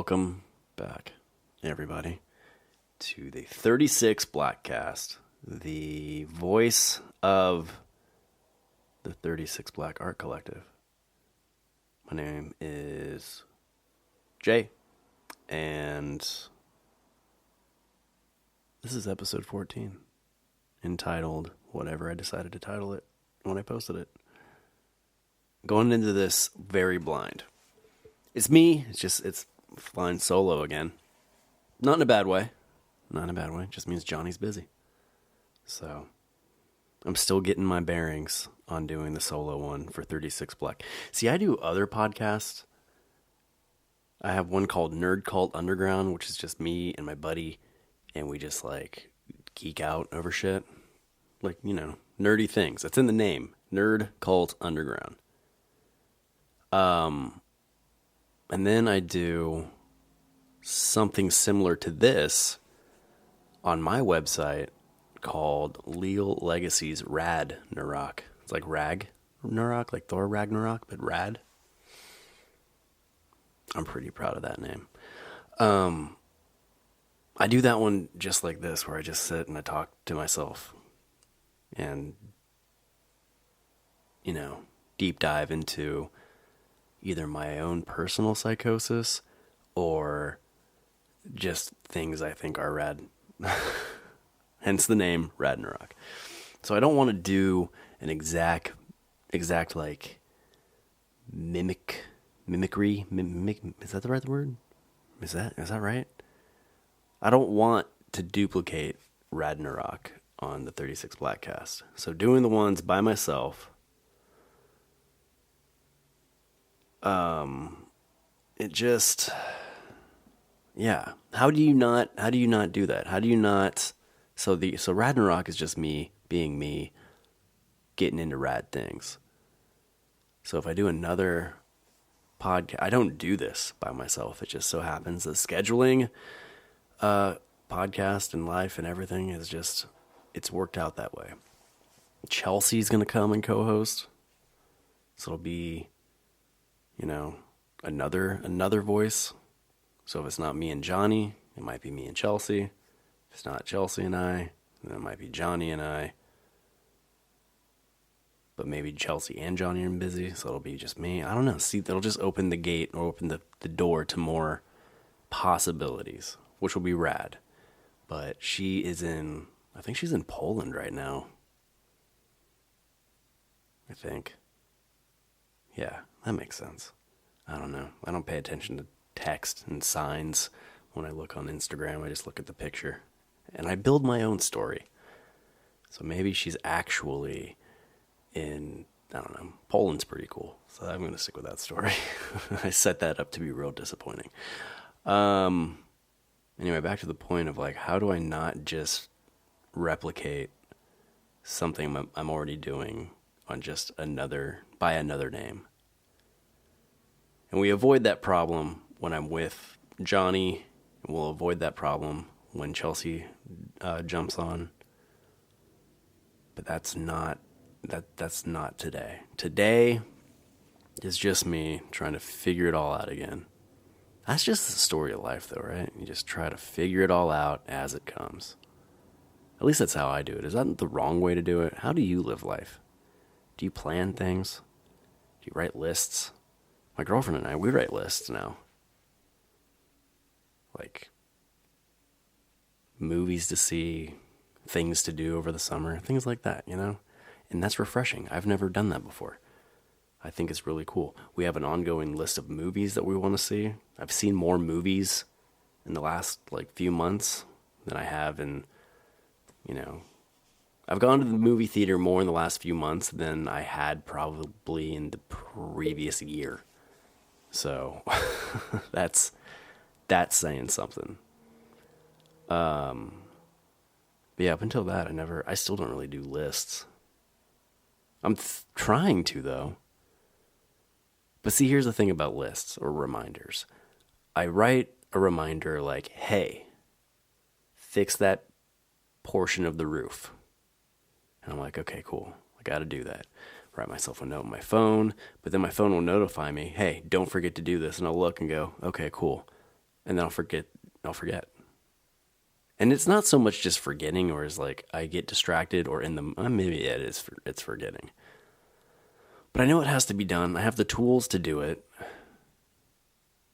Welcome back, everybody, to the 36 BlackCast, the voice of the 36 Black Art Collective. My name is Jay, and this is episode 14, entitled whatever I decided to title it when I posted it. Going into this very blind. It's me, it's flying solo again. Not in a bad way. It just means Johnny's busy. So, I'm still getting my bearings on doing the solo one for 36 Black. See, I do other podcasts. I have one called Nerd Cult Underground, which is just me and my buddy, and we just, geek out over shit. Nerdy things. That's in the name. Nerd Cult Underground. And then I do something similar to this on my website called Leal Legacies Rad Narok. It's like Rag Narok, like Thor Ragnarok, but Rad. I'm pretty proud of that name. I do that one just like this, where I just sit and I talk to myself and, deep dive into either my own personal psychosis or just things I think are rad. Hence the name Radnarok. So I don't want to do an exact mimicry. Is that the right word? Is that right? I don't want to duplicate Radnarok on the 36 BlackCast. So doing the ones by myself, it just, yeah. How do you not do that? How do you not, so Radnarok is just me being me, getting into rad things. So if I do another podcast, I don't do this by myself. It just so happens that scheduling, podcast and life and everything is just, it's worked out that way. Chelsea's going to come and co-host. So it'll be, another voice. So if it's not me and Johnny, it might be me and Chelsea. If it's not Chelsea and I, then it might be Johnny and I. But maybe Chelsea and Johnny are busy, so it'll be just me. I don't know. See, that'll just open the gate or open the door to more possibilities, which will be rad. But I think she's in Poland right now. I think. Yeah, that makes sense. I don't know. I don't pay attention to text and signs when I look on Instagram. I just look at the picture. And I build my own story. So maybe she's actually in, I don't know, Poland's pretty cool. So I'm going to stick with that story. I set that up to be real disappointing. Anyway, back to the point of how do I not just replicate something I'm already doing on just by another name? And we avoid that problem when I'm with Johnny, and we'll avoid that problem when Chelsea jumps on. But that's not today. Today is just me trying to figure it all out again. That's just the story of life, though, right? You just try to figure it all out as it comes. At least that's how I do it. Is that the wrong way to do it? How do you live life? Do you plan things? Do you write lists? My girlfriend and I, we write lists now. Movies to see, things to do over the summer, things like that, And that's refreshing. I've never done that before. I think it's really cool. We have an ongoing list of movies that we want to see. I've seen more movies in the last, few months than I have in, I've gone to the movie theater more in the last few months than I had probably in the previous year. So that's saying something. But yeah, up until that, I still don't really do lists. I'm trying to, though. But see, here's the thing about lists or reminders. I write a reminder like, hey, fix that portion of the roof. And I'm like, okay, cool. I got to do that. Write myself a note on my phone, but then my phone will notify me, hey, don't forget to do this. And I'll look and go, okay, cool. and then I'll forget. And it's not so much just forgetting, or is like I get distracted, or in the maybe it's forgetting. But I know it has to be done. I have the tools to do it.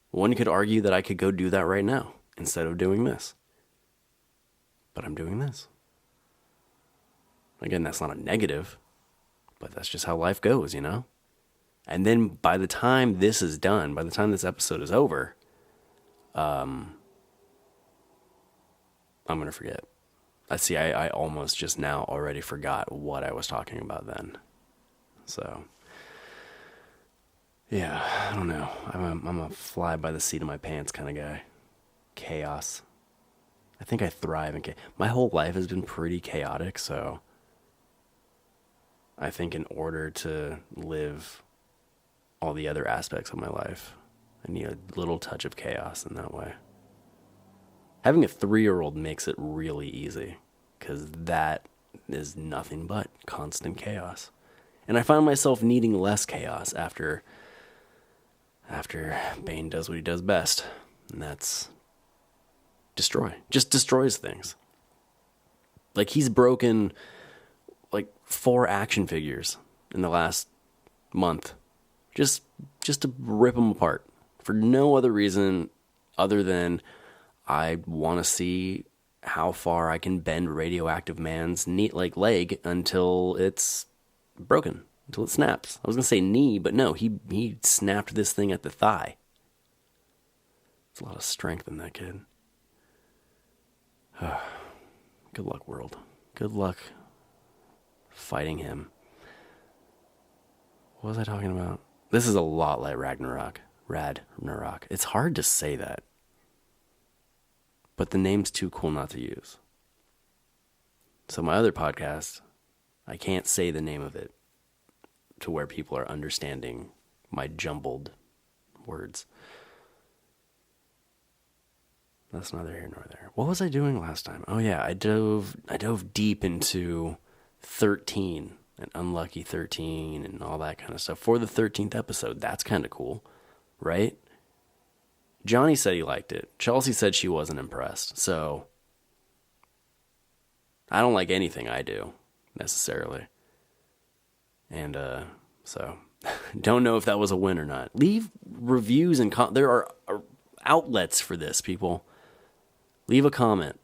One could argue that I could go do that right now instead of doing this. But I'm doing this. Again, that's not a negative, but that's just how life goes, you know? And then by the time this is done, by the time this episode is over, I'm going to forget. I almost just now already forgot what I was talking about then. So, yeah, I don't know. I'm a fly by the seat of my pants kind of guy. Chaos. I think I thrive in chaos. My whole life has been pretty chaotic, so I think in order to live all the other aspects of my life, I need a little touch of chaos in that way. Having a 3-year-old makes it really easy, because that is nothing but constant chaos. And I find myself needing less chaos after Bane does what he does best, and that's destroy. Just destroys things. Like, he's broken like 4 action figures in the last month, just to rip them apart for no other reason other than I want to see how far I can bend Radioactive Man's leg until it's broken, until it snaps. I was going to say knee, but no, he snapped this thing at the thigh. There's a lot of strength in that kid. Good luck, world. Good luck fighting him. What was I talking about? This is a lot like Ragnarok. It's hard to say that, but the name's too cool not to use. So my other podcast, I can't say the name of it to where people are understanding my jumbled words. That's neither here nor there. What was I doing last time? Oh yeah, I dove deep into 13 and Unlucky 13 and all that kind of stuff for the 13th episode. That's kind of cool, right? Johnny said he liked it. Chelsea said she wasn't impressed. So I don't like anything I do necessarily. And so don't know if that was a win or not. Leave reviews and there are outlets for this, people. Leave a comment.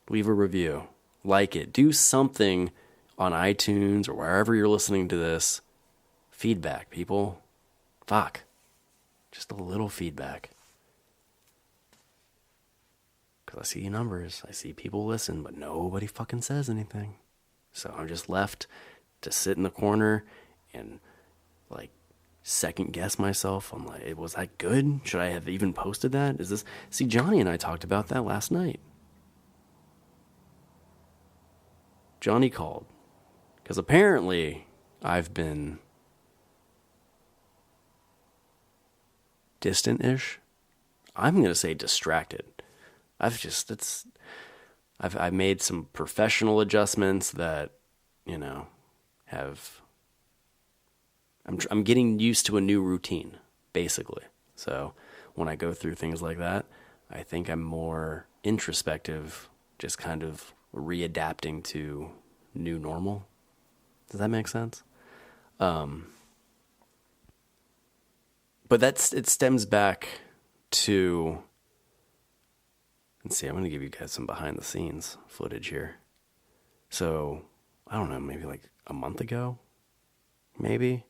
Leave a review. Like it. Do something on iTunes or wherever you're listening to this. Feedback, people. Fuck. Just a little feedback. Because I see numbers. I see people listen, but nobody fucking says anything. So I'm just left to sit in the corner and like second guess myself. I'm like, was that good? Should I have even posted that? See, Johnny and I talked about that last night. Johnny called because apparently I've been distant-ish. I'm going to say distracted. I've made some professional adjustments that, you know, I'm getting used to a new routine, basically. So when I go through things like that, I think I'm more introspective, just kind of readapting to new normal. Does that make sense? But it stems back to, let's see, I'm going to give you guys some behind the scenes footage here. So, I don't know, maybe like a month ago, maybe,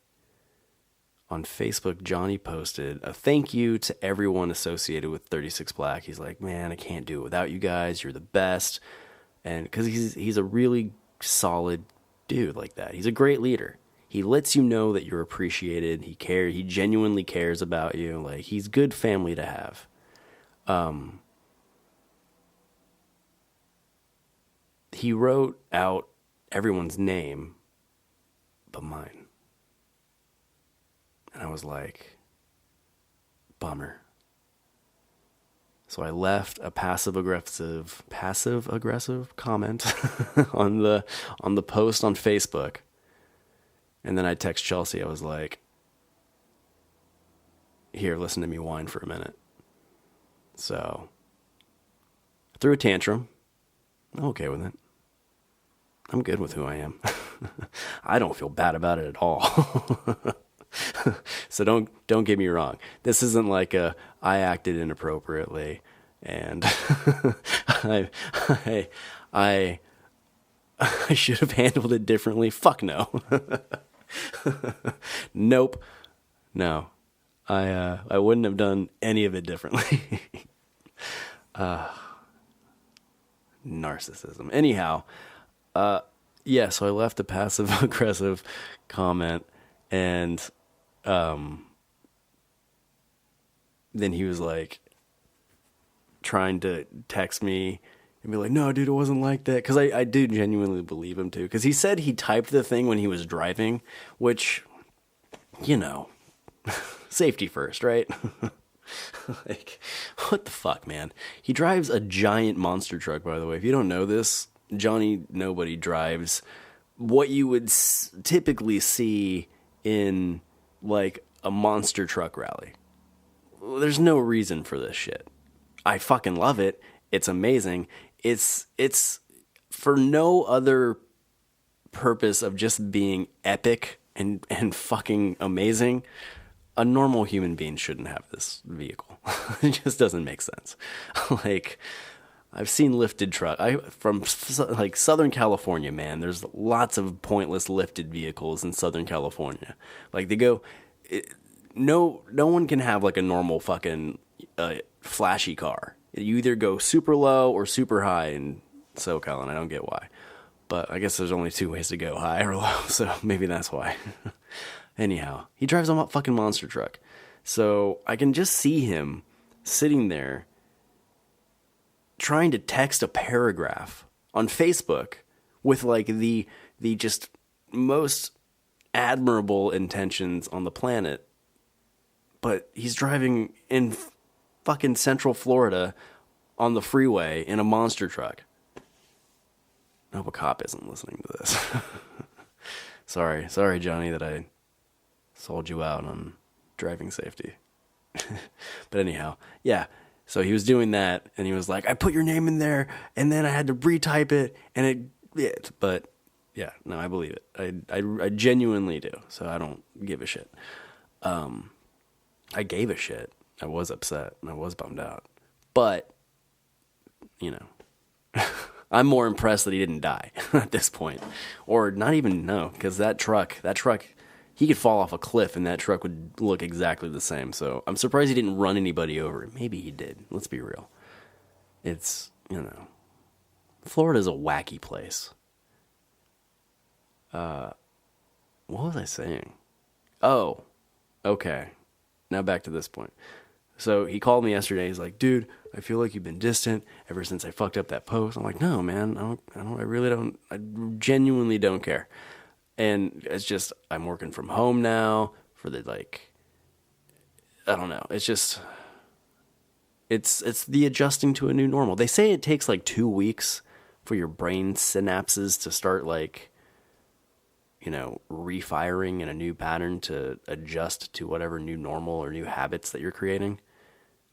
on Facebook, Johnny posted a thank you to everyone associated with 36 Black. He's like, man, I can't do it without you guys. You're the best. And because he's a really solid dude like that. He's a great leader. He lets you know that you're appreciated. He genuinely cares about you. Like, he's good family to have. He wrote out everyone's name but mine. And I was like, bummer. So I left a passive aggressive comment on the post on Facebook. And then I text Chelsea. I was like, here, listen to me whine for a minute. So, I threw a tantrum. I'm okay with it. I'm good with who I am. I don't feel bad about it at all. So don't get me wrong. This isn't like I acted inappropriately and I should have handled it differently. Fuck no. Nope. No. I wouldn't have done any of it differently. Narcissism. Anyhow, yeah, so I left a passive aggressive comment and then he was like trying to text me and be like, no, dude, it wasn't like that. Because I do genuinely believe him, too. Because he said he typed the thing when he was driving, which, you know, safety first, right? Like, what the fuck, man? He drives a giant monster truck, by the way. If you don't know this, Johnny Nobody drives what you would typically see in, like, a monster truck rally. There's no reason for this shit. I fucking love it. It's amazing. It's for no other purpose of just being epic and fucking amazing. A normal human being shouldn't have this vehicle. It just doesn't make sense. Like, I've seen lifted truck. From like Southern California, man. There's lots of pointless lifted vehicles in Southern California. Like no one can have like a normal fucking flashy car. You either go super low or super high in SoCal, and I don't get why. But I guess there's only two ways to go, high or low, so maybe that's why. Anyhow, he drives a fucking monster truck. So I can just see him sitting there trying to text a paragraph on Facebook with like the just most admirable intentions on the planet. But he's driving in fucking Central Florida on the freeway in a monster truck. I hope a cop isn't listening to this. Sorry, Johnny, that I sold you out on driving safety. But anyhow, yeah. So he was doing that, and he was like, I put your name in there, and then I had to retype it, and but yeah, no, I believe it. I genuinely do, so I don't give a shit. I gave a shit. I was upset, and I was bummed out. But, you know, I'm more impressed that he didn't die at this point. Or not even, no, because that truck, he could fall off a cliff and that truck would look exactly the same. So I'm surprised he didn't run anybody over. Maybe he did. Let's be real. It's, you know, Florida's a wacky place. What was I saying? Oh, okay. Now back to this point. So he called me yesterday. He's like, dude, I feel like you've been distant ever since I fucked up that post. I'm like, no, man, I genuinely don't care. And it's just, I'm working from home now for the, like, I don't know. It's just, it's the adjusting to a new normal. They say it takes like 2 weeks for your brain synapses to start, like, you know, refiring in a new pattern to adjust to whatever new normal or new habits that you're creating.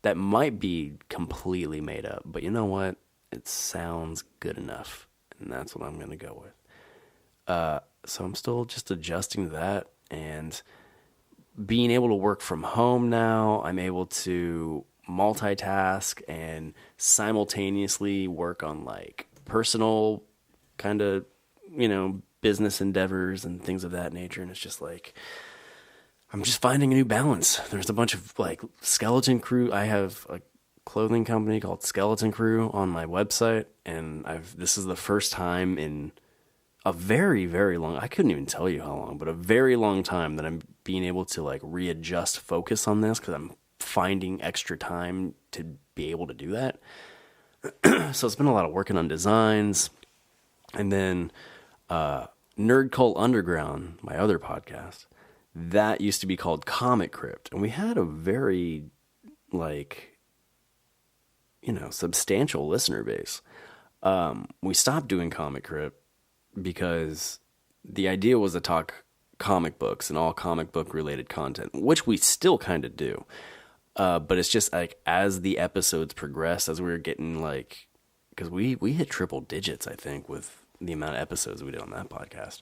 That might be completely made up, but you know what? It sounds good enough, and that's what I'm going to go with. So I'm still just adjusting to that, and being able to work from home now, I'm able to multitask and simultaneously work on, like, personal kind of, you know, business endeavors and things of that nature. And it's just like, I'm just finding a new balance. There's a bunch of, like, Skeleton Crew. I have a clothing company called Skeleton Crew on my website, and this is the first time in a very, very long, I couldn't even tell you how long, but a very long time that I'm being able to, like, readjust focus on this, because I'm finding extra time to be able to do that. So it's been a lot of working on designs. And then Nerd Cult Underground, my other podcast, that used to be called Comic Crypt. And we had a very, like, you know, substantial listener base. We stopped doing Comic Crypt because the idea was to talk comic books and all comic book related content, which we still kind of do. But it's just like as the episodes progressed, as we were getting like, because we hit triple digits, I think, with the amount of episodes we did on that podcast.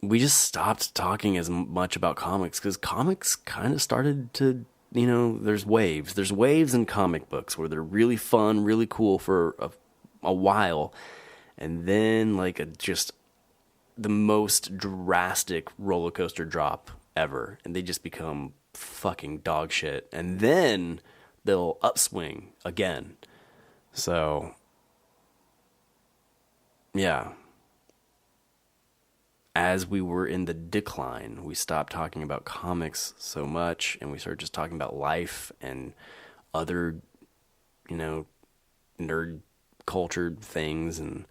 We just stopped talking as much about comics because comics kind of started to, there's waves. There's waves in comic books where they're really fun, really cool for a while. And then like just the most drastic roller coaster drop ever. And they just become fucking dog shit. And then they'll upswing again. So, yeah. As we were in the decline, we stopped talking about comics so much and we started just talking about life and other, nerd cultured things. And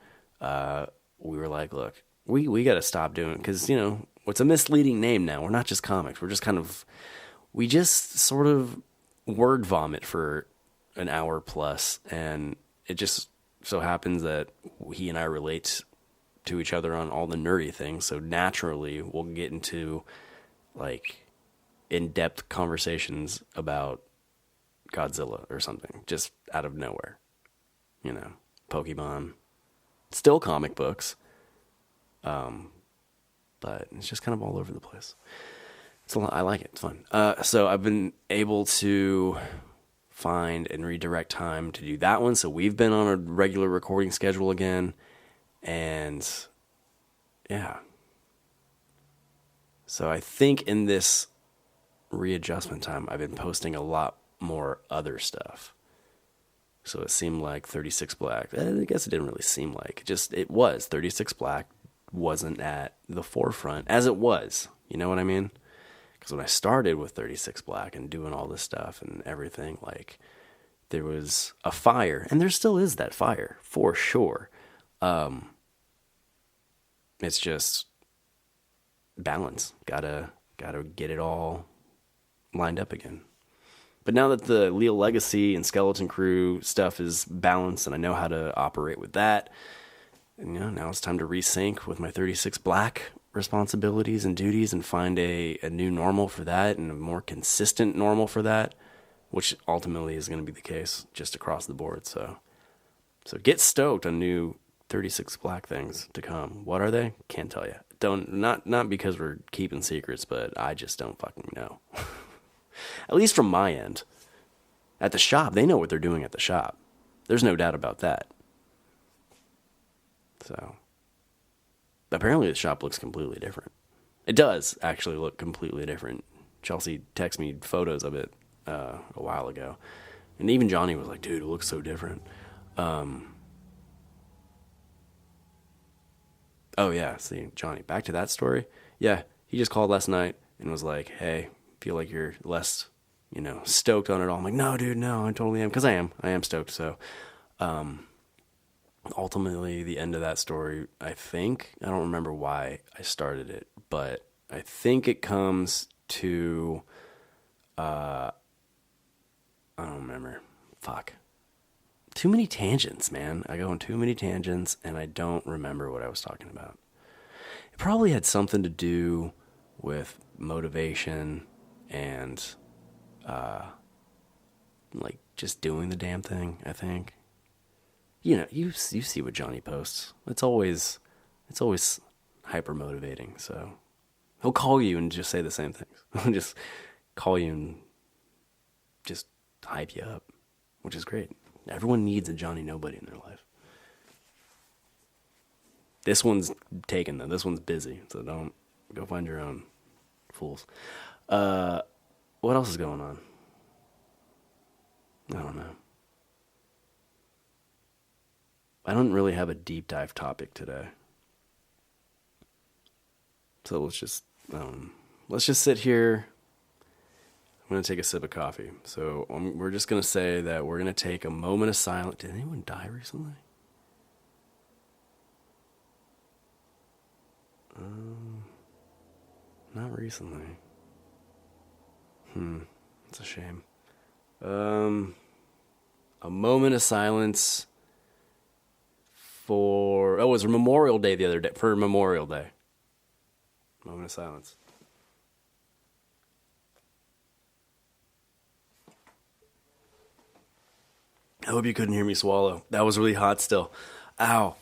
we were like, look, we got to stop doing it because, it's a misleading name now. We're not just comics. We're just we just sort of word vomit for an hour plus. And it just so happens that he and I relate to each other on all the nerdy things, so naturally we'll get into like in-depth conversations about Godzilla or something just out of nowhere. Pokemon, still comic books, but it's just kind of all over the place. It's a lot. I like it. It's fun. So I've been able to find and redirect time to do that one. So we've been on a regular recording schedule again. And yeah. So I think in this readjustment time, I've been posting a lot more other stuff. So it seemed like 36 Black. I guess it didn't really seem like. It was. 36 Black wasn't at the forefront as it was. You know what I mean? Because when I started with 36 Black and doing all this stuff and everything, like, there was a fire. And there still is that fire, for sure. It's just balance. Gotta get it all lined up again. But now that the Leal Legacy and Skeleton Crew stuff is balanced and I know how to operate with that, now it's time to resync with my 36 Black responsibilities and duties and find a new normal for that and a more consistent normal for that, which ultimately is going to be the case just across the board. So get stoked on new 36 Black things to come. What are they? Can't tell you. Not because we're keeping secrets, but I just don't fucking know. At least from my end. At the shop, they know what they're doing at the shop. There's no doubt about that. So, apparently the shop looks completely different. It does actually look completely different. Chelsea texted me photos of it a while ago. And even Johnny was like, dude, it looks so different. Oh, yeah, see, Johnny, back to that story. Yeah, he just called last night and was like, hey, feel like you're less, stoked on it all. I'm like, no, dude, no, I totally am. Because I am stoked. So, ultimately, the end of that story, I don't remember why I started it, but I think it comes to, I don't remember. Fuck. Too many tangents, man. I go on too many tangents, and I don't remember what I was talking about. It probably had something to do with motivation and, like, just doing the damn thing, I think. You see what Johnny posts. It's always hyper motivating, so he'll call you and just say the same things. He'll just call you and just hype you up, which is great. Everyone needs a Johnny Nobody in their life. This one's taken, though. This one's busy, so don't go find your own, fools. What else is going on? I don't know. I don't really have a deep dive topic today. So let's just sit here. I'm going to take a sip of coffee. So we're just going to say that we're going to take a moment of silence. Did anyone die recently? Not recently. It's a shame. A moment of silence for... Oh, it was Memorial Day the other day. For Memorial Day. Moment of silence. I hope you couldn't hear me swallow. That was really hot still. Ow.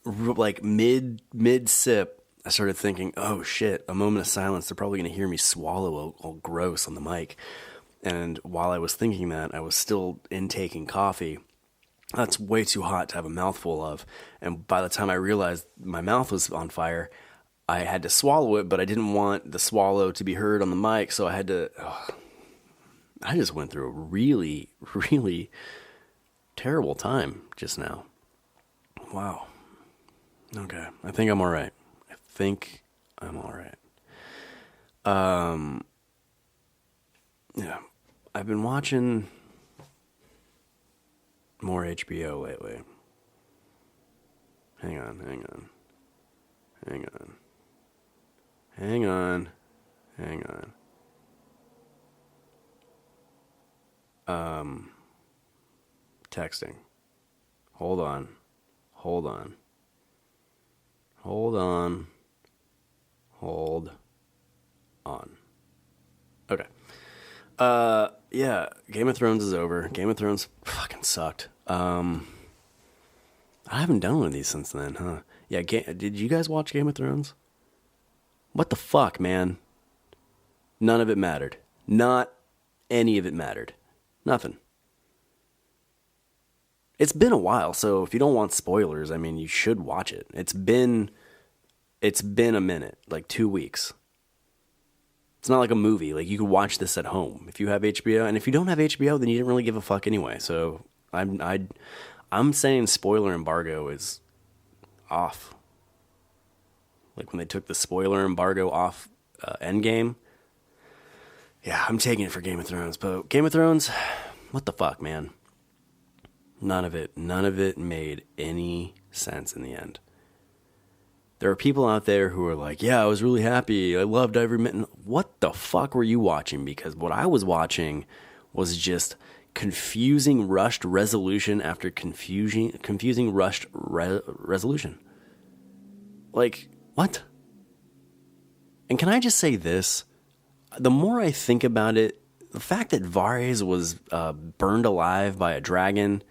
Like mid sip, I started thinking, oh shit, a moment of silence. They're probably going to hear me swallow all gross on the mic. And while I was thinking that, I was still intaking coffee. That's way too hot to have a mouthful of. And by the time I realized my mouth was on fire, I had to swallow it, but I didn't want the swallow to be heard on the mic, so I had to... I just went through a really, really terrible time just now. Wow. Okay. I think I'm all right. Yeah. I've been watching more HBO lately. Hang on. Texting. Hold on. Okay. Yeah, Game of Thrones is over. Game of Thrones fucking sucked. I haven't done one of these since then, huh? Yeah, did you guys watch Game of Thrones? What the fuck, man? None of it mattered. Not any of it mattered. Nothing. It's been a while, so if you don't want spoilers, I mean, you should watch it. It's been a minute, like 2 weeks. It's not like a movie. Like, you could watch this at home if you have HBO. And if you don't have HBO, then you didn't really give a fuck anyway. So I'm saying spoiler embargo is off. Like when they took the spoiler embargo off Endgame. Yeah, I'm taking it for Game of Thrones. But Game of Thrones, what the fuck, man? None of it made any sense in the end. There are people out there who are like, yeah, I was really happy. I loved every minute. What the fuck were you watching? Because what I was watching was just confusing rushed resolution after confusing rushed resolution. Like, what? And can I just say this? The more I think about it, the fact that Varys was burned alive by a dragon,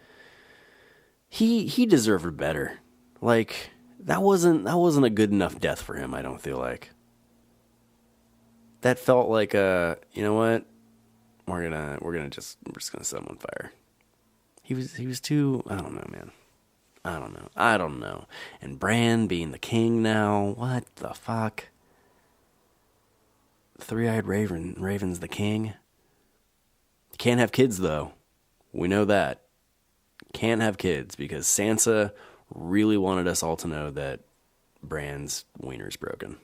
he deserved better. Like, that wasn't a good enough death for him, I don't feel like. That felt like you know what? We're just gonna set him on fire. He was too, I don't know, man. I don't know. And Bran being the king now, what the fuck? Three-eyed Raven's the king. Can't have kids though. We know that. Can't have kids because Sansa really wanted us all to know that Bran's wiener's broken.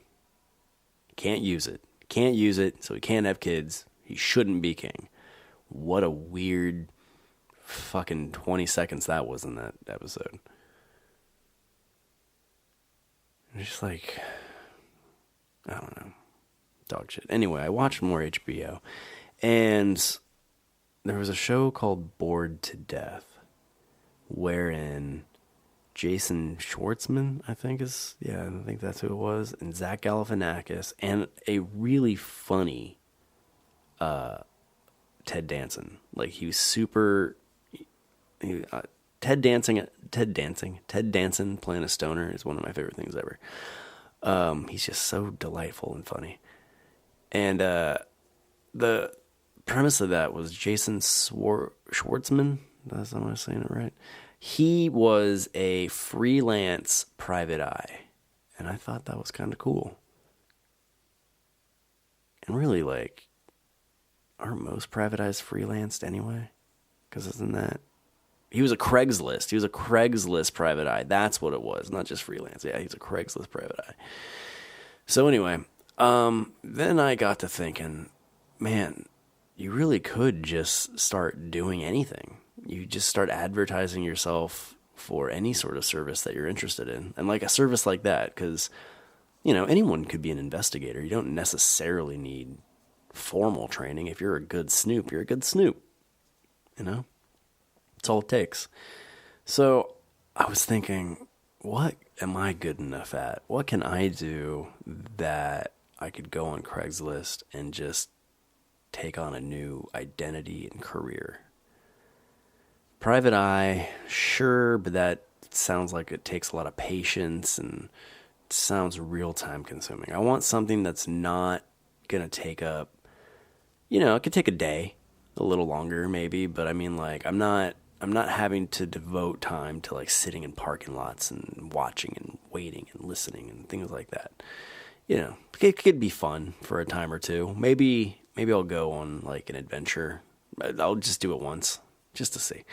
Can't use it, so he can't have kids. He shouldn't be king. What a weird fucking 20 seconds that was in that episode. It's just like, I don't know. Dog shit. Anyway, I watched more HBO, and there was a show called Bored to Death, wherein Jason Schwartzman, I think that's who it was, and Zach Galifianakis, and a really funny Ted Danson. Like, he was super... Ted Danson playing a stoner is one of my favorite things ever. He's just so delightful and funny. And the premise of that was Jason Schwartzman. That's not I'm saying it right. He was a freelance private eye, and I thought that was kind of cool. And really, like, aren't most private eyes freelanced anyway? Because isn't that... He was a Craigslist private eye. That's what it was, not just freelance. Yeah, he's a Craigslist private eye. So anyway, then I got to thinking, man, you really could just start doing anything. You just start advertising yourself for any sort of service that you're interested in. And like a service like that, because, you know, anyone could be an investigator. You don't necessarily need formal training. If you're a good snoop, you're a good snoop. You know? That's all it takes. So I was thinking, what am I good enough at? What can I do that I could go on Craigslist and just take on a new identity and career? Private eye, sure, but that sounds like it takes a lot of patience and it sounds real time consuming. I want something that's not going to take up, it could take a day, a little longer maybe, but I mean, like, I'm not having to devote time to like sitting in parking lots and watching and waiting and listening and things like that. It could be fun for a time or two. Maybe I'll go on like an adventure. I'll just do it once just to see.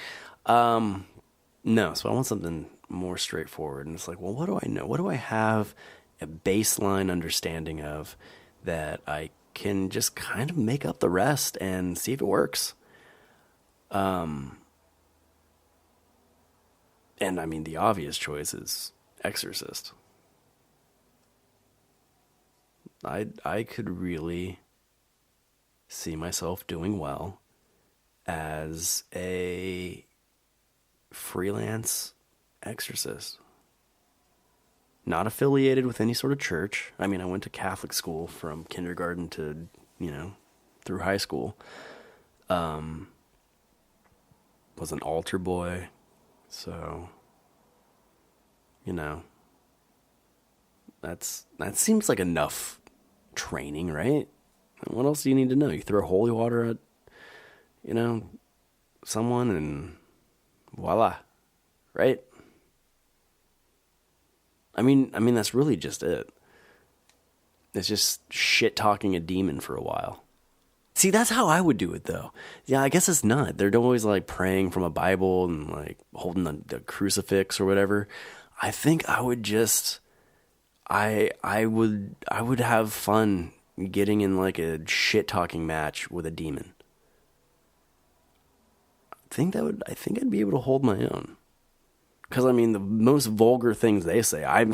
No, so I want something more straightforward. And it's like, well, what do I know? What do I have a baseline understanding of that I can just kind of make up the rest and see if it works? And I mean, the obvious choice is Exorcist. I could really see myself doing well as a freelance exorcist. Not affiliated with any sort of church. I mean, I went to Catholic school from kindergarten to, through high school. Was an altar boy. So, that seems like enough training, right? What else do you need to know? You throw holy water at, someone and voila, right? I mean, that's really just it. It's just shit talking a demon for a while. See, that's how I would do it, though. Yeah, I guess it's not. They're always like praying from a Bible and like holding the crucifix or whatever. I think I would just, I would have fun getting in like a shit talking match with a demon. I think I'd be able to hold my own. Because I mean, the most vulgar things they say, I'm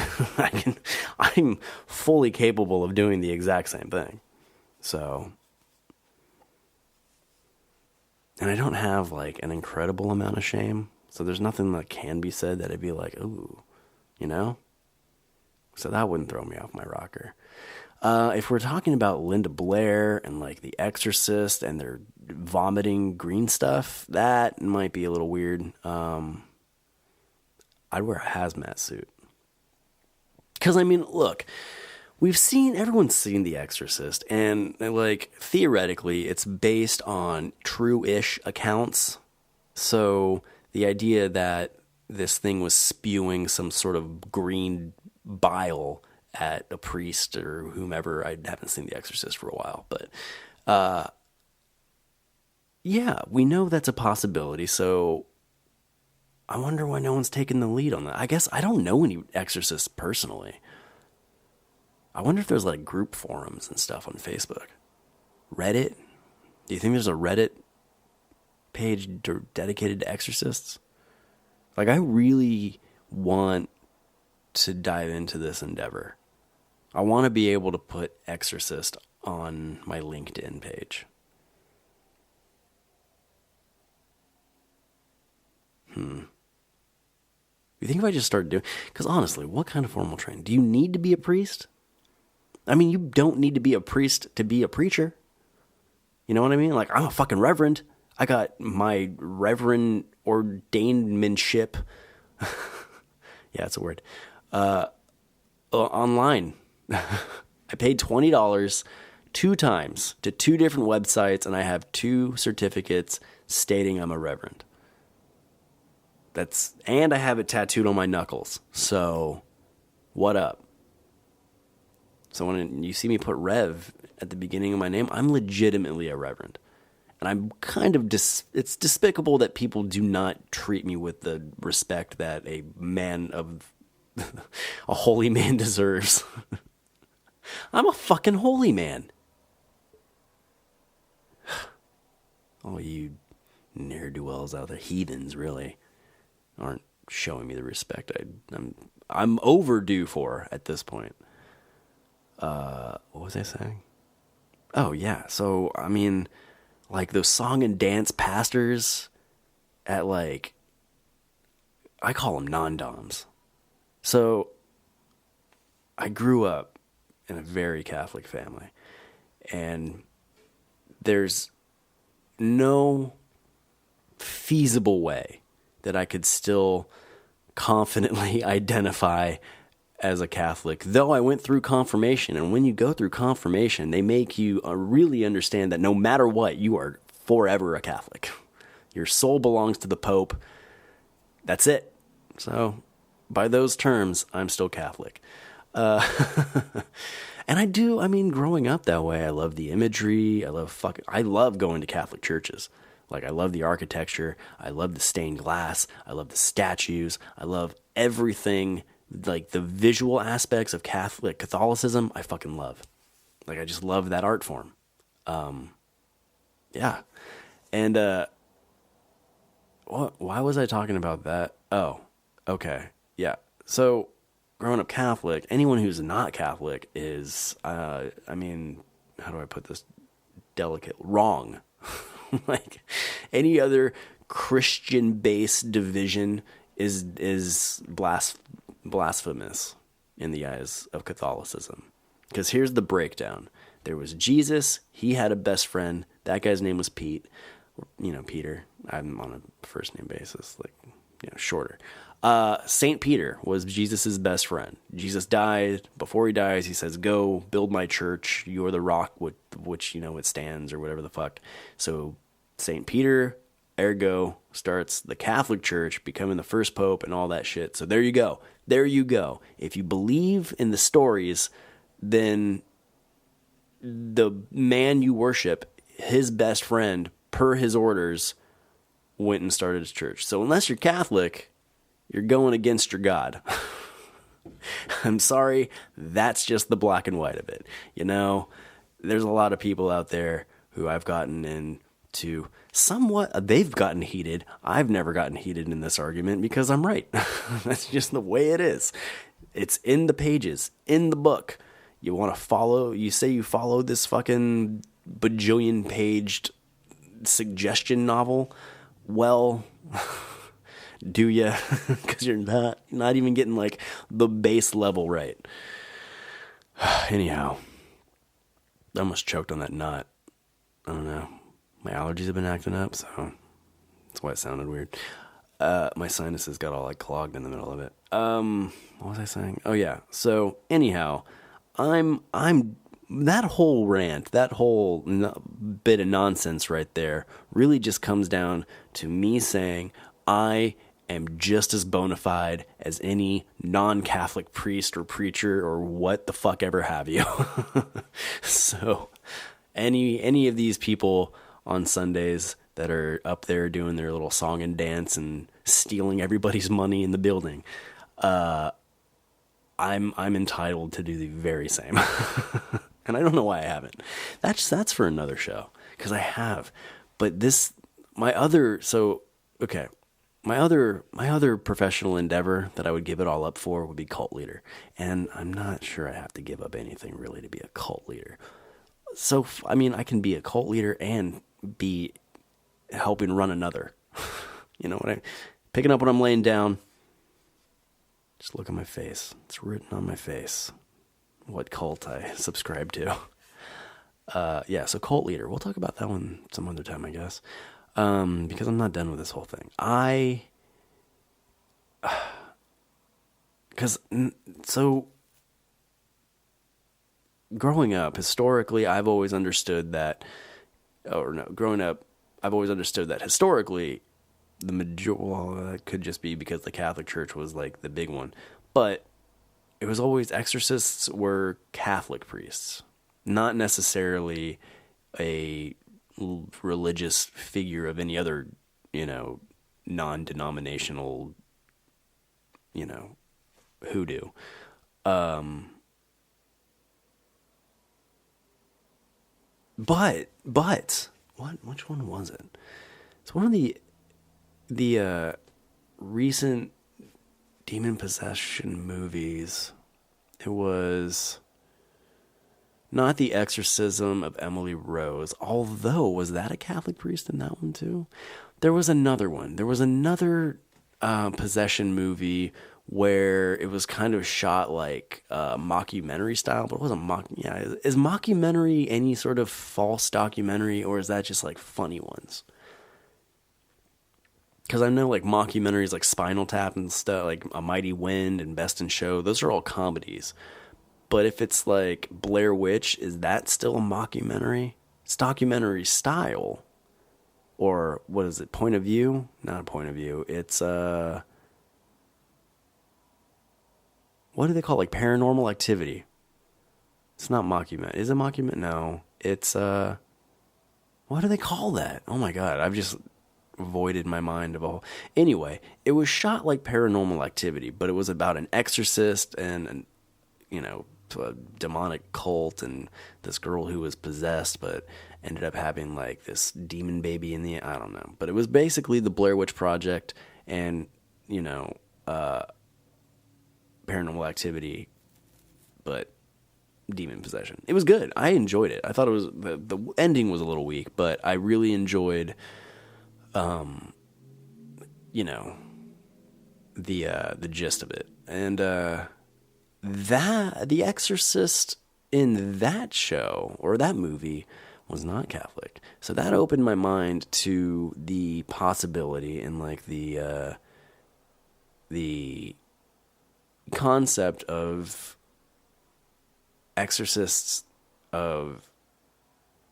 fully capable of doing the exact same thing. So, and I don't have like an incredible amount of shame. So there's nothing that can be said that I'd be like, ooh, So that wouldn't throw me off my rocker. If we're talking about Linda Blair and like The Exorcist and their vomiting green stuff, that might be a little weird. I'd wear a hazmat suit. Because, I mean, look, everyone's seen The Exorcist, and like, theoretically, it's based on true-ish accounts. So the idea that this thing was spewing some sort of green bile at a priest or whomever, I haven't seen The Exorcist for a while, but yeah, we know that's a possibility, so I wonder why no one's taken the lead on that. I guess I don't know any exorcists personally. I wonder if there's like group forums and stuff on Facebook. Reddit? Do you think there's a Reddit page dedicated to exorcists? Like, I really want to dive into this endeavor. I want to be able to put exorcist on my LinkedIn page. You think if I just start doing... Because honestly, what kind of formal training? Do you need to be a priest? I mean, you don't need to be a priest to be a preacher. You know what I mean? Like, I'm a fucking reverend. I got my reverend ordainmentship. Yeah, it's a word. Online. I paid $20 2 times to 2 different websites, and I have 2 certificates stating I'm a reverend. And I have it tattooed on my knuckles. So, what up? So when you see me put Rev at the beginning of my name, I'm legitimately a reverend. And I'm kind of, it's despicable that people do not treat me with the respect that a man of, a holy man deserves. I'm a fucking holy man. Oh, you ne'er-do-wells out there, heathens, really, aren't showing me the respect I'm overdue for at this point. What was I saying? Oh, yeah. So, I mean, like those song and dance pastors at like, I call them non-doms. So, I grew up in a very Catholic family, and there's no feasible way that I could still confidently identify as a Catholic, though I went through confirmation. And when you go through confirmation, they make you really understand that no matter what, you are forever a Catholic. Your soul belongs to the Pope. That's it. So by those terms, I'm still Catholic. And growing up that way, I love the imagery. I love going to Catholic churches. Like, I love the architecture. I love the stained glass. I love the statues. I love everything. Like, the visual aspects of Catholicism, I fucking love. Like, I just love that art form. Yeah. And, why was I talking about that? Oh, okay. Yeah. So, growing up Catholic, anyone who's not Catholic is, how do I put this delicate? Wrong. Like, any other Christian-based division is blasphemous in the eyes of Catholicism. Because here's the breakdown. There was Jesus. He had a best friend. That guy's name was Pete. Peter. I'm on a first name basis, shorter. Saint Peter was Jesus' best friend. Jesus died. Before he dies, he says, "Go build my church. You're the rock which it stands," or whatever the fuck. So Saint Peter, ergo, starts the Catholic Church, becoming the first pope and all that shit. So there you go. There you go. If you believe in the stories, then the man you worship, his best friend, per his orders, went and started his church. So unless you're Catholic, you're going against your God. I'm sorry, that's just the black and white of it. There's a lot of people out there who I've gotten into they've gotten heated. I've never gotten heated in this argument because I'm right. That's just the way it is. It's in the pages, in the book. You want to follow, you say you follow this fucking bajillion paged suggestion novel. Well, do you? Because you're not even getting like the base level right. Anyhow, I almost choked on that knot. I don't know. My allergies have been acting up, so that's why it sounded weird. My sinuses got all like clogged in the middle of it. What was I saying? Oh yeah. So anyhow, I'm that whole rant, that whole bit of nonsense right there really just comes down to me saying I am just as bona fide as any non-Catholic priest or preacher or what the fuck ever have you. So any of these people on Sundays that are up there doing their little song and dance and stealing everybody's money in the building, I'm entitled to do the very same. And I don't know why I haven't. That's for another show, because I have. But my other professional endeavor that I would give it all up for would be cult leader. And I'm not sure I have to give up anything really to be a cult leader. So, I can be a cult leader and be helping run another. Picking up what I'm laying down. Just look at my face. It's written on my face what cult I subscribe to. So cult leader. We'll talk about that one some other time, I guess. Because I'm not done with this whole thing. Growing up, historically, I've always understood that historically, that could just be because the Catholic Church was like the big one, but it was always exorcists were Catholic priests, not necessarily a religious figure of any other, non-denominational, hoodoo. But which one was it? It's one of the recent demon possession movies. It was not The Exorcism of Emily Rose, although was that a Catholic priest in that one too? There was another one. There was another possession movie where it was kind of shot like mockumentary style, but it wasn't is mockumentary any sort of false documentary, or is that just like funny ones? because I know like mockumentaries like Spinal Tap and stuff, like A Mighty Wind and Best in Show, those are all comedies. But if it's like Blair Witch, is that still a mockumentary? It's documentary style. Or what is it? Point of view? Not a point of view. It's what do they call it? Like Paranormal Activity. It's not mockumentary. Is it mockumentary? No. It's what do they call that? Oh my god, I've just voided my mind of all. Anyway, it was shot like Paranormal Activity, but it was about an exorcist and a demonic cult and this girl who was possessed but ended up having like this demon baby in the, I don't know, but it was basically the Blair Witch Project and Paranormal Activity, but demon possession. It was good. I enjoyed it. I thought it was the ending was a little weak, but I really enjoyed the gist of it. And the Exorcist in that show or that movie was not Catholic, so that opened my mind to the possibility and like the concept of exorcists of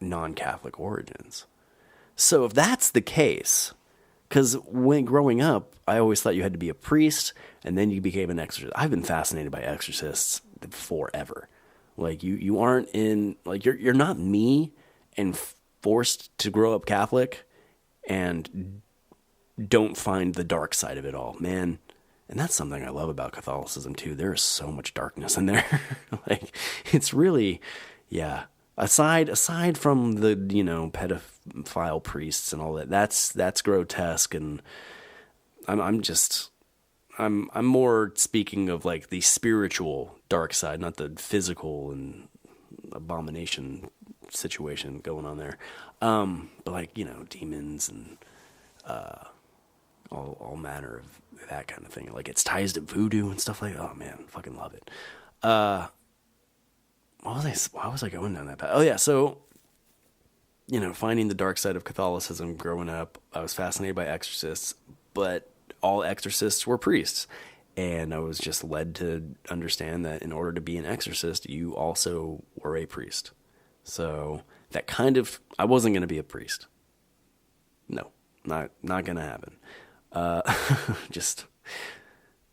non-Catholic origins. So if that's the case, because when growing up, I always thought you had to be a priest and then you became an exorcist. I've been fascinated by exorcists forever. Like you aren't in, like you're not me and forced to grow up Catholic and don't find the dark side of it all, man. And that's something I love about Catholicism too. There is so much darkness in there. Like it's really, yeah. Aside from the pedophile priests and all that, that's grotesque, and I'm more speaking of like the spiritual dark side, not the physical and abomination situation going on there. But like demons and all manner of that kind of thing. Like it's ties to voodoo and stuff like that. Oh man, fucking love it. Why was I going down that path? Oh yeah, so finding the dark side of Catholicism growing up, I was fascinated by exorcists, but all exorcists were priests. And I was just led to understand that in order to be an exorcist, you also were a priest. So that kind of, I wasn't going to be a priest. No, not going to happen.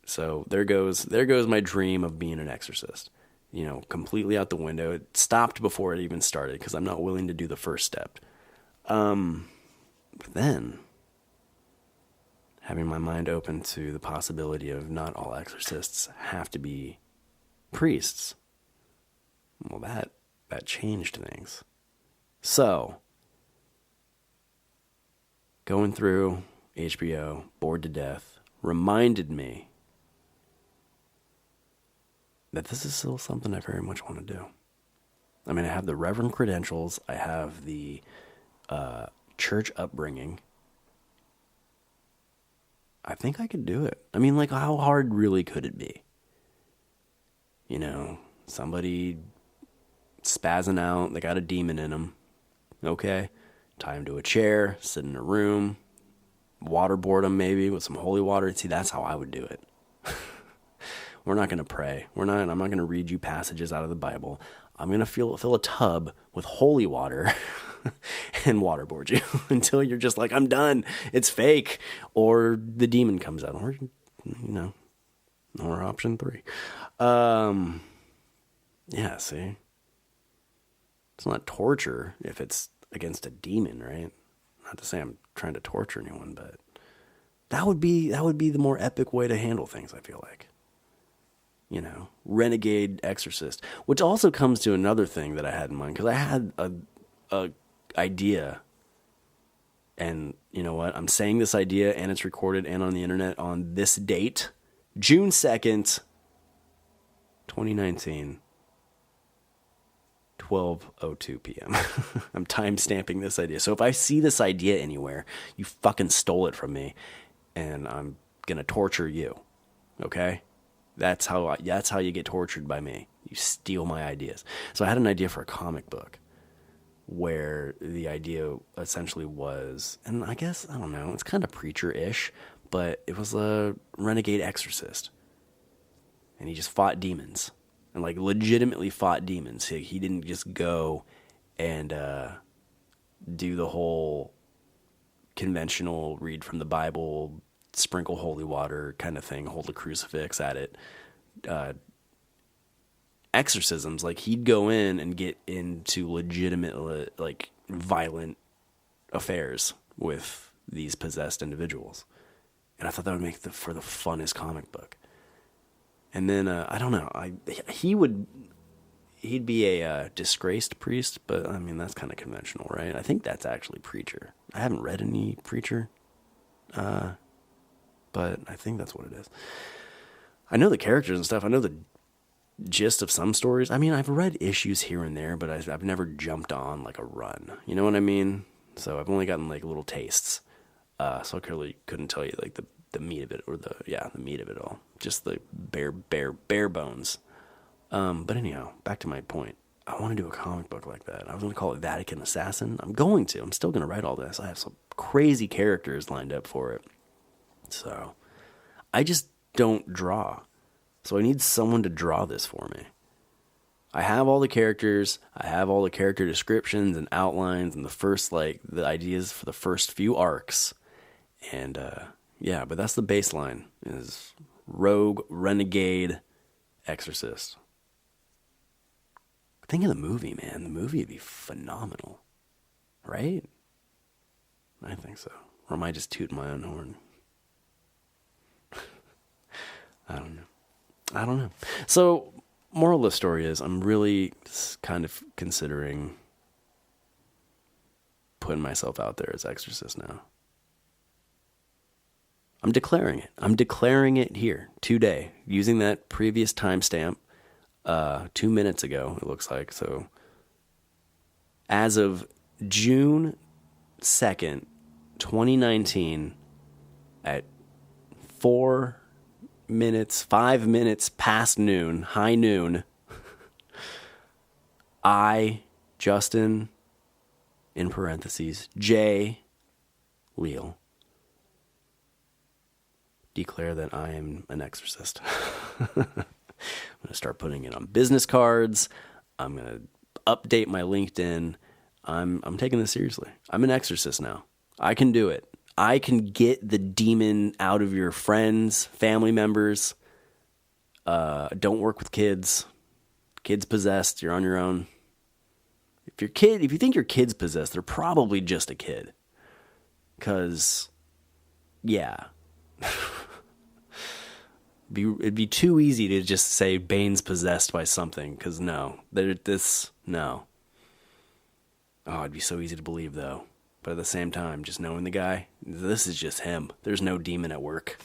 So there goes my dream of being an exorcist. Completely out the window. It stopped before it even started because I'm not willing to do the first step. But then, having my mind open to the possibility of not all exorcists have to be priests, well, that changed things. So, going through HBO, bored to death, reminded me that this is still something I very much want to do. I mean, I have the reverend credentials. I have the church upbringing. I think I could do it. I mean, like, how hard really could it be? Somebody spazzing out, they got a demon in them. Okay, tie them to a chair, sit in a room, waterboard them maybe with some holy water. See, that's how I would do it. We're not going to pray. I'm not going to read you passages out of the Bible. I'm going to fill a tub with holy water and waterboard you until you're just like, I'm done. It's fake. Or the demon comes out. Or, or option 3. Yeah, see? It's not torture if it's against a demon, right? Not to say I'm trying to torture anyone, but that would be the more epic way to handle things, I feel like. Renegade exorcist, which also comes to another thing that I had in mind, because I had a idea, and you know what? I'm saying this idea, and it's recorded and on the internet on this date, June 2nd, 2019, 12:02 p.m. I'm time-stamping this idea. So if I see this idea anywhere, you fucking stole it from me, and I'm gonna torture you, okay? That's how you get tortured by me. You steal my ideas. So I had an idea for a comic book where the idea essentially was, and I guess, I don't know, it's kind of preacher-ish, but it was a renegade exorcist. And he just fought demons. And, like, legitimately fought demons. He didn't just go and do the whole conventional read from the Bible, sprinkle holy water kind of thing, hold a crucifix at it. Exorcisms, like, he'd go in and get into legitimate, like, violent affairs with these possessed individuals. And I thought that would make for the funnest comic book. And then, I don't know, he'd be a disgraced priest, but, I mean, that's kind of conventional, right? I think that's actually Preacher. I haven't read any Preacher, but I think that's what it is. I know the characters and stuff. I know the gist of some stories. I mean, I've read issues here and there, but I've never jumped on, like, a run. You know what I mean? So I've only gotten, like, little tastes. So I really couldn't tell you, like, the meat of it, or the meat of it all. Just the bare bones. But anyhow, back to my point. I want to do a comic book like that. I was going to call it Vatican Assassin. I'm still going to write all this. I have some crazy characters lined up for it. So I just don't draw. So I need someone to draw this for me. I have all the characters. I have all the character descriptions and outlines and the ideas for the first few arcs. And, yeah, but that's the baseline, is rogue, renegade, exorcist. Think of the movie, man. The movie would be phenomenal. Right? I think so. Or am I just tooting my own horn? I don't know. So, moral of the story is, I'm really kind of considering putting myself out there as Exorcist now. I'm declaring it. I'm declaring it here today, using that previous timestamp 2 minutes ago, it looks like. So, as of June 2nd, 2019, at 5 minutes past noon, high noon, I, Justin, in parentheses, J, Leal, declare that I am an exorcist. I'm going to start putting it on business cards. I'm going to update my LinkedIn. I'm taking this seriously. I'm an exorcist now. I can do it. I can get the demon out of your friends, family members. Don't work with kids. Kids possessed, you're on your own. If you think your kid's possessed, they're probably just a kid. 'Cause, yeah. It'd be too easy to just say Bane's possessed by something, because no. Oh, it'd be so easy to believe, though. But at the same time, just knowing the guy, this is just him. There's no demon at work.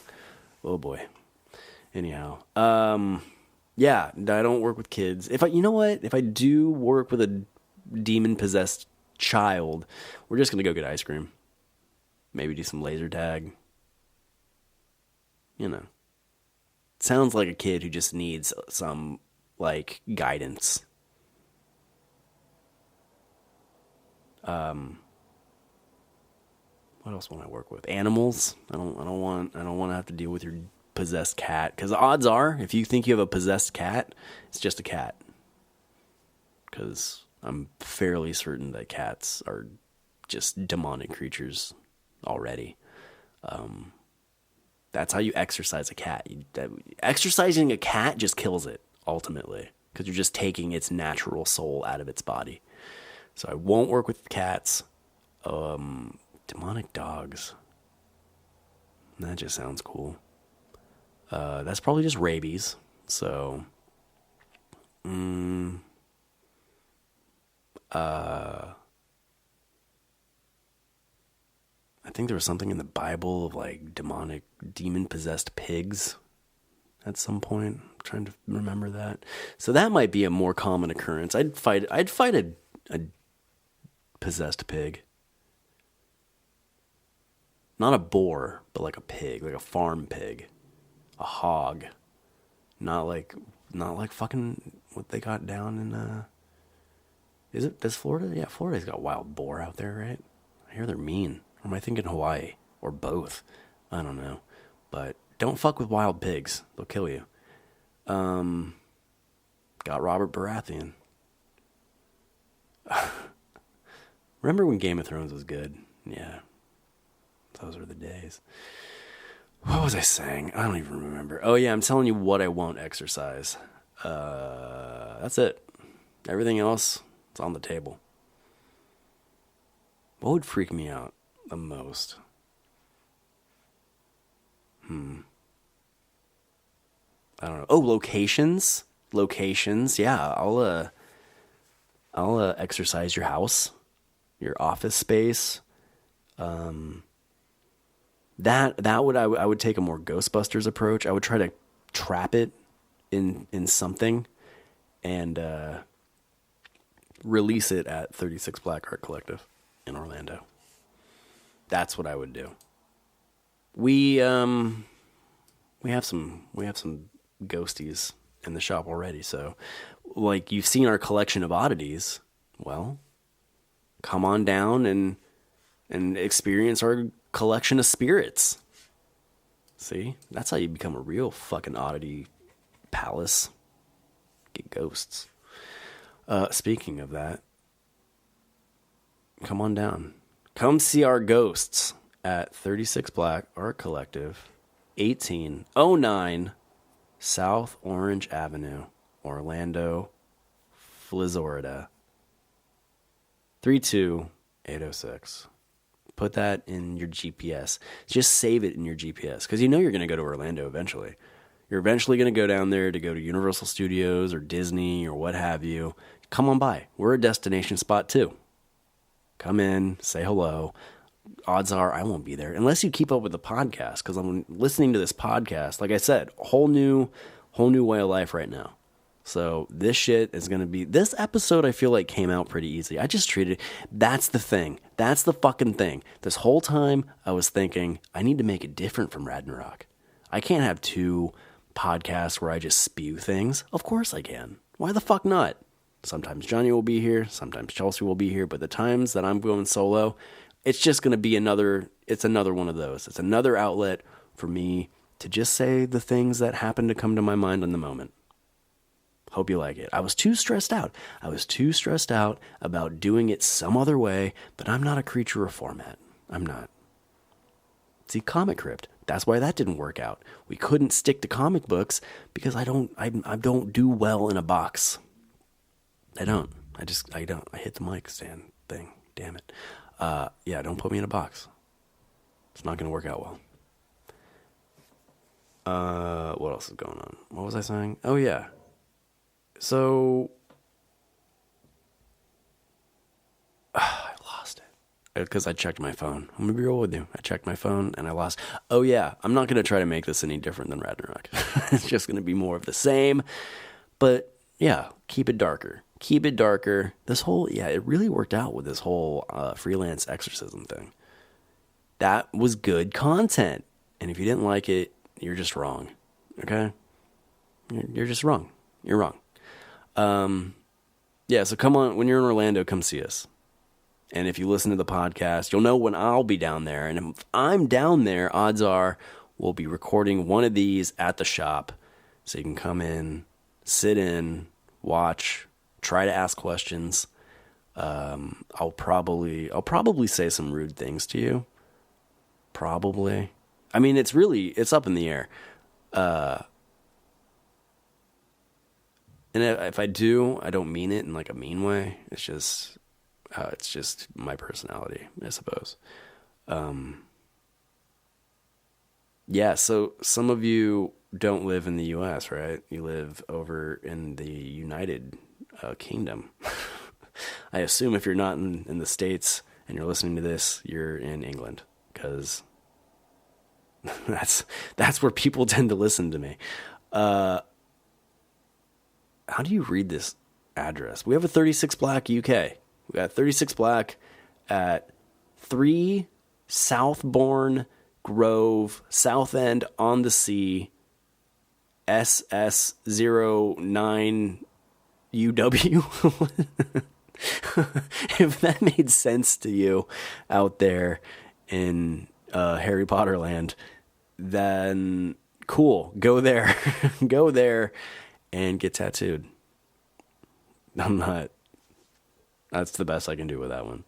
Oh, boy. Anyhow. Yeah, I don't work with kids. If I do work with a demon-possessed child, we're just going to go get ice cream. Maybe do some laser tag. You know. Sounds like a kid who just needs some, like, guidance. What else want I work with? Animals. I don't want to have to deal with your possessed cat, because the odds are, if you think you have a possessed cat, it's just a cat. Because I'm fairly certain that cats are just demonic creatures already. That's how you exorcise a cat. Exorcising a cat just kills it, ultimately, because you're just taking its natural soul out of its body. So I won't work with cats. Demonic dogs. That just sounds cool. That's probably just rabies. So, I think there was something in the Bible of, like, demon-possessed pigs at some point. I'm trying to remember that. So that might be a more common occurrence. I'd fight a possessed pig. Not a boar, but like a pig, like a farm pig. A hog. Not like fucking what they got down in Is it? Does Florida? Yeah, Florida's got wild boar out there, right? I hear they're mean. Or am I thinking Hawaii? Or both? I don't know. But don't fuck with wild pigs. They'll kill you. Got Robert Baratheon. Remember when Game of Thrones was good? Yeah. Those were the days. What was I saying? I don't even remember. Oh, yeah, I'm telling you what I won't exercise. That's it. Everything else, it's on the table. What would freak me out the most? I don't know. Oh, locations. Locations. Yeah, I'll exercise your house, your office space. That would I would take a more Ghostbusters approach. I would try to trap it in something and release it at 36 Black Art Collective in Orlando. That's what I would do. We have some ghosties in the shop already, so like you've seen our collection of oddities. Well, come on down and experience our collection of spirits. See? That's how you become a real fucking oddity palace. Get ghosts. Speaking of that, come on down. Come see our ghosts at 36 Black Art Collective, 1809 South Orange Avenue, Orlando, Florida, 32806. Put that in your GPS. Just save it in your GPS because you know you're going to go to Orlando eventually. You're eventually going to go down there to go to Universal Studios or Disney or what have you. Come on by. We're a destination spot too. Come in, say hello. Odds are I won't be there unless you keep up with the podcast because I'm listening to this podcast. Like I said, whole new way of life right now. So this shit is going to be... This episode, I feel like, came out pretty easy. I just treated... That's the thing. That's the fucking thing. This whole time, I was thinking, I need to make it different from Ragnarok. I can't have two podcasts where I just spew things. Of course I can. Why the fuck not? Sometimes Johnny will be here. Sometimes Chelsea will be here. But the times that I'm going solo, it's just going to be another... It's another one of those. It's another outlet for me to just say the things that happen to come to my mind in the moment. Hope you like it. I was too stressed out. I was too stressed out about doing it some other way, but I'm not a creature of format. I'm not. See, Comic Crypt. That's why that didn't work out. We couldn't stick to comic books because I don't do well in a box. I don't. I don't. I hit the mic stand thing. Damn it. Yeah, don't put me in a box. It's not going to work out well. What else is going on? What was I saying? Oh, yeah. So, I lost it because I checked my phone. I'm going to be real with you. I checked my phone and I lost. Oh, yeah. I'm not going to try to make this any different than Ragnarok. It's just going to be more of the same. But, yeah, keep it darker. Keep it darker. This whole, yeah, it really worked out with this whole freelance exorcism thing. That was good content. And if you didn't like it, you're just wrong. Okay? You're just wrong. You're wrong. Yeah, so come on, when you're in Orlando, come see us. And if you listen to the podcast, you'll know when I'll be down there. And if I'm down there, odds are we'll be recording one of these at the shop. So you can come in, sit in, watch, try to ask questions. I'll probably say some rude things to you. Probably. I mean, it's up in the air. And if I do, I don't mean it in like a mean way. It's just my personality, I suppose. Yeah, so some of you don't live in the U.S., right? You live over in the United Kingdom. I assume if you're not in the States and you're listening to this, you're in England, because that's where people tend to listen to me. How do you read this address? We have a 36 Black UK. We got 36 Black at 3 Southbourne Grv Southend-on-sea SS0 9UW. If that made sense to you out there in Harry Potter land, then cool. Go there. Go there and get tattooed. I'm not. That's the best I can do with that one.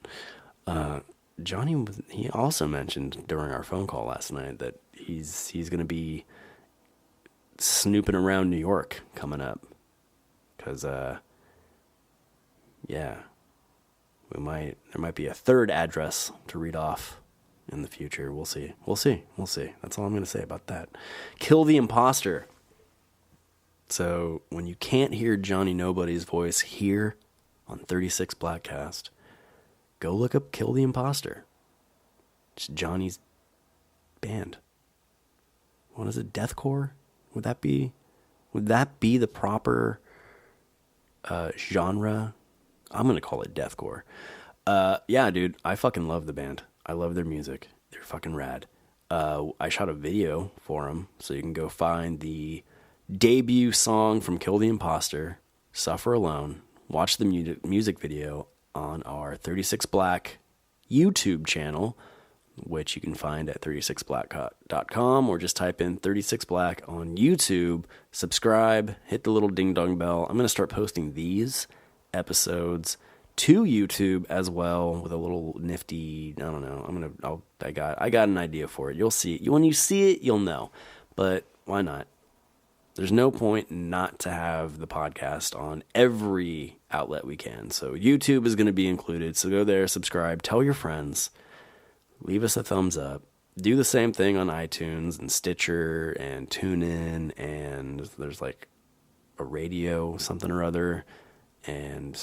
Johnny, he also mentioned during our phone call last night that he's going to be snooping around New York coming up. Because, yeah, there might be a third address to read off in the future. We'll see. That's all I'm going to say about that. Kill the Imposter. So when you can't hear Johnny Nobody's voice here on 36 BlackCast, go look up Kill the Imposter. It's Johnny's band. What is it? Deathcore? Would that be the proper genre? I'm going to call it deathcore. Yeah, dude, I fucking love the band. I love their music. They're fucking rad. I shot a video for them, so you can go find the debut song from Kill the Imposter, Suffer Alone. Watch the music video on our 36 Black YouTube channel, which you can find at 36black.com, or just type in 36 Black on YouTube. Subscribe, hit the little ding dong bell. I'm going to start posting these episodes to YouTube as well with a little nifty, I don't know. I got an idea for it. You'll see it. When you see it, you'll know. But why not? There's no point not to have the podcast on every outlet we can. So YouTube is going to be included. So go there, subscribe, tell your friends, leave us a thumbs up. Do the same thing on iTunes and Stitcher and TuneIn, and there's like a radio something or other, and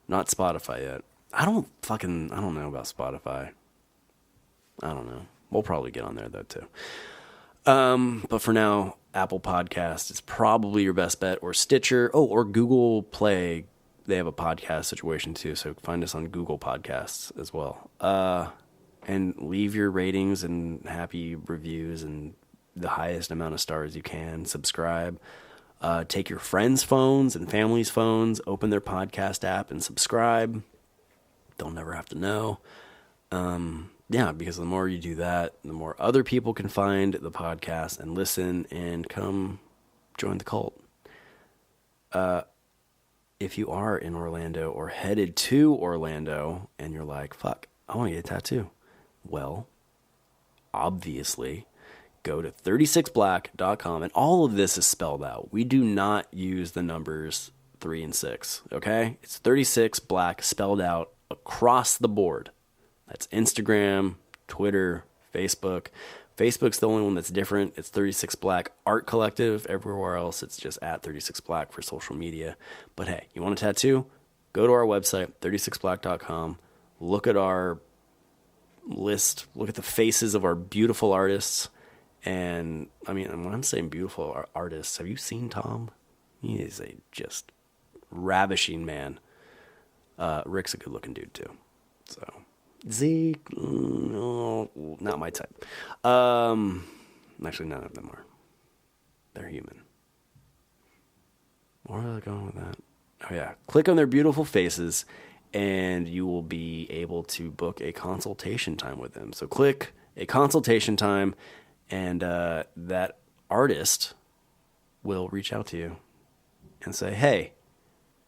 not Spotify yet. I don't know about Spotify. I don't know. We'll probably get on there though too. But for now, Apple Podcast is probably your best bet, or Stitcher. Oh, or Google Play. They have a podcast situation too, so find us on Google Podcasts as well. And leave your ratings and happy reviews and the highest amount of stars you can. Subscribe. Take your friends' phones and family's phones, open their podcast app and subscribe. They'll never have to know. Yeah, because the more you do that, the more other people can find the podcast and listen and come join the cult. If you are in Orlando or headed to Orlando and you're like, fuck, I want to get a tattoo. Well, obviously, go to 36black.com, and all of this is spelled out. We do not use the numbers 3 and 6, okay? It's 36 Black spelled out across the board. That's Instagram, Twitter, Facebook. Facebook's the only one that's different. It's 36 Black Art Collective. Everywhere else, it's just at 36 Black for social media. But hey, you want a tattoo? Go to our website, 36black.com. Look at our list. Look at the faces of our beautiful artists. And, I mean, when I'm saying beautiful artists, have you seen Tom? He is a just ravishing man. Rick's a good-looking dude, too. So, Zeke, no, not my type. Actually, none of them are. They're human. Where are they going with that? Oh, yeah. Click on their beautiful faces, and you will be able to book a consultation time with them. So click a consultation time, and that artist will reach out to you and say, hey,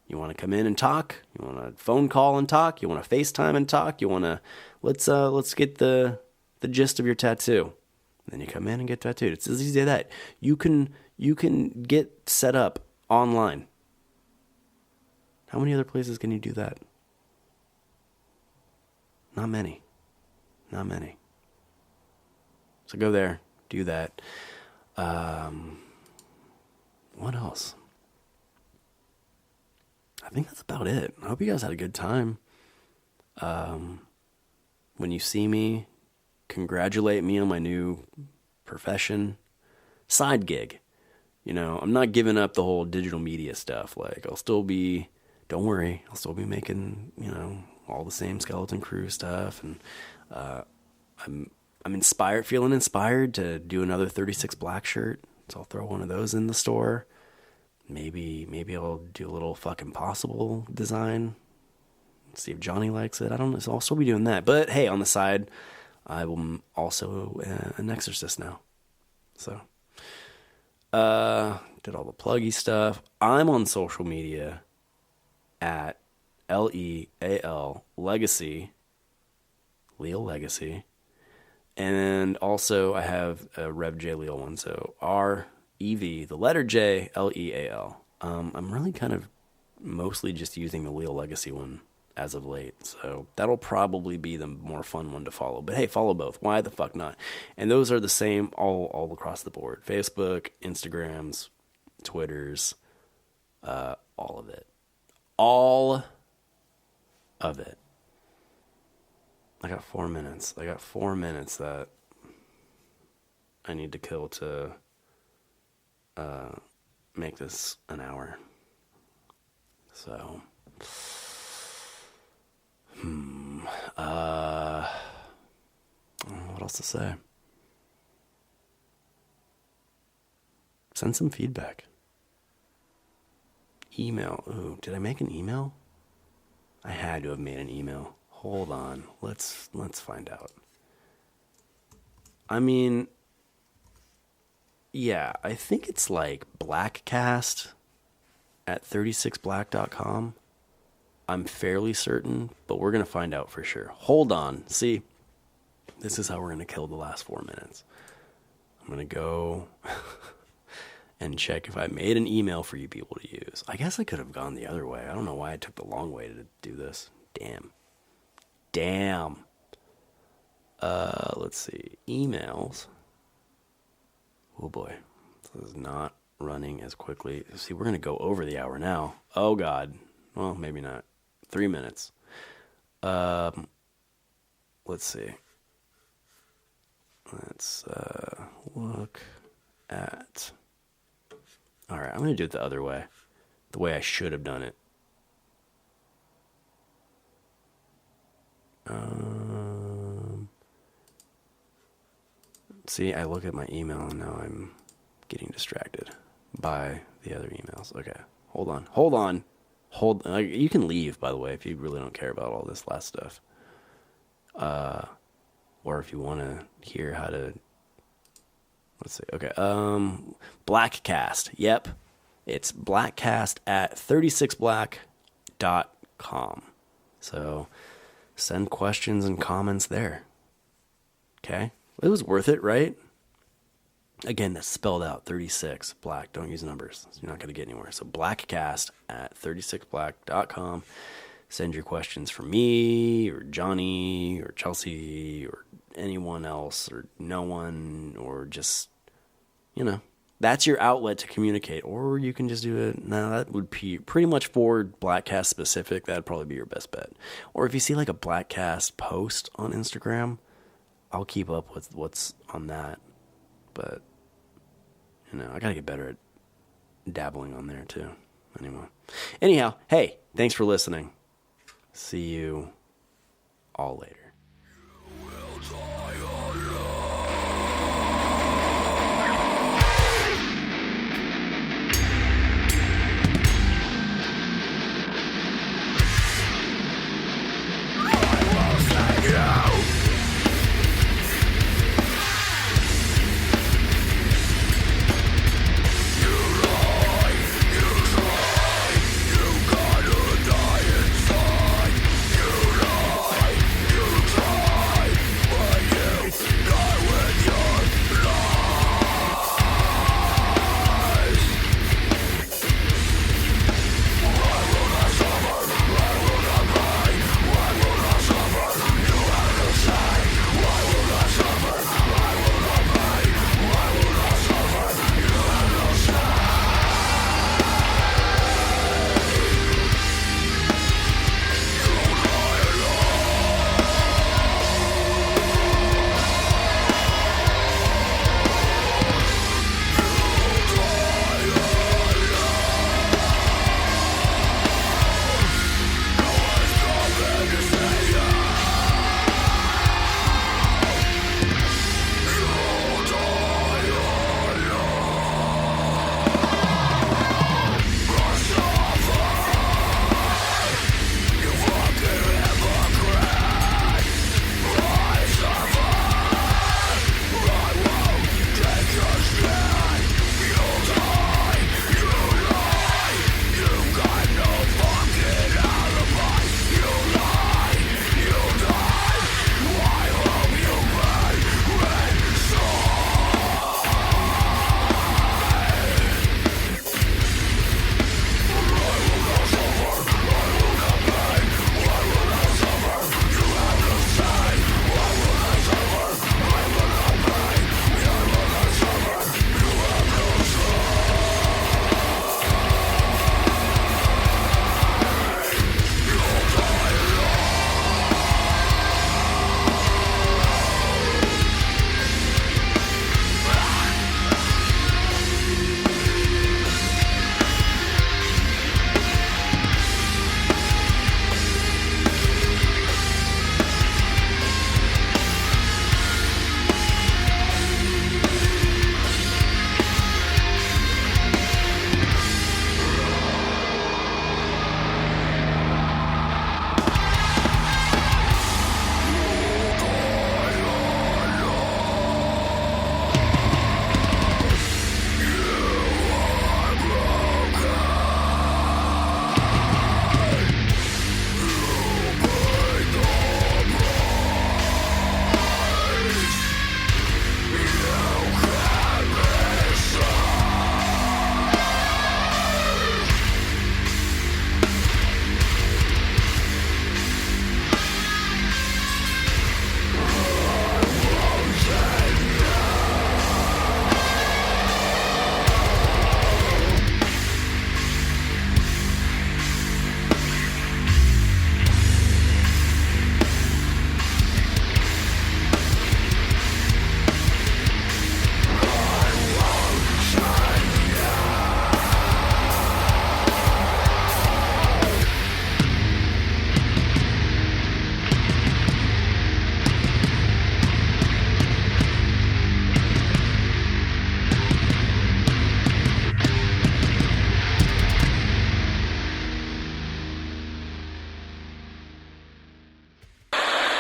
you want to come in and talk? You want to phone call and talk? You want to FaceTime and talk? You want to let's get the gist of your tattoo. And then you come in and get tattooed. It's as easy as that. You can get set up online. How many other places can you do that? Not many. Not many. So go there, do that. What else? I think that's about it. I hope you guys had a good time. When you see me, congratulate me on my new profession. Side gig. You know, I'm not giving up the whole digital media stuff. Like, I'll still be, don't worry, I'll still be making, you know, all the same Skeleton Crew stuff. And I'm inspired, feeling inspired to do another 36 Black shirt. So I'll throw one of those in the store. maybe I'll do a little fucking possible design. See if Johnny likes it. I don't know. So I'll still be doing that. But hey, on the side, I will also an Exorcist now. So, did all the pluggy stuff. I'm on social media at Leal Legacy, Leal Legacy. And also I have a Rev J Leal one. So REV, the letter J, Leal. I'm really kind of mostly just using the Leal Legacy one as of late. So that'll probably be the more fun one to follow. But hey, follow both. Why the fuck not? And those are the same all across the board. Facebook, Instagrams, Twitters, all of it. All of it. I got 4 minutes. I got 4 minutes that I need to kill to make this an hour. So, what else to say? Send some feedback. Email. Ooh, did I make an email? I had to have made an email. Hold on. Let's find out. I mean, yeah, I think it's like BlackCast at 36black.com. I'm fairly certain, but we're going to find out for sure. Hold on. See, this is how we're going to kill the last 4 minutes. I'm going to go and check if I made an email for you people to use. I guess I could have gone the other way. I don't know why I took the long way to do this. Damn. Let's see. Emails. Oh boy. This is not running as quickly. See, we're going to go over the hour now. Oh God. Well, maybe not. 3 minutes. Let's see. Let's look at... All right, I'm going to do it the other way. The way I should have done it. See, I look at my email and now I'm getting distracted by the other emails. Okay, hold on. You can leave, by the way, if you really don't care about all this last stuff. Or if you want to hear how to... Let's see. Okay. BlackCast. Yep. It's BlackCast at 36black.com. So send questions and comments there. Okay. It was worth it, right? Again, that's spelled out 36 black. Don't use numbers. You're not going to get anywhere. So BlackCast at 36black.com. Send your questions for me or Johnny or Chelsea or anyone else or no one, or just, that's your outlet to communicate. Or you can just do it. Now that would be pretty much for BlackCast specific. That'd probably be your best bet. Or if you see like a BlackCast post on Instagram, I'll keep up with what's on that. But, I got to get better at dabbling on there too. Anyhow, hey, thanks for listening. See you all later.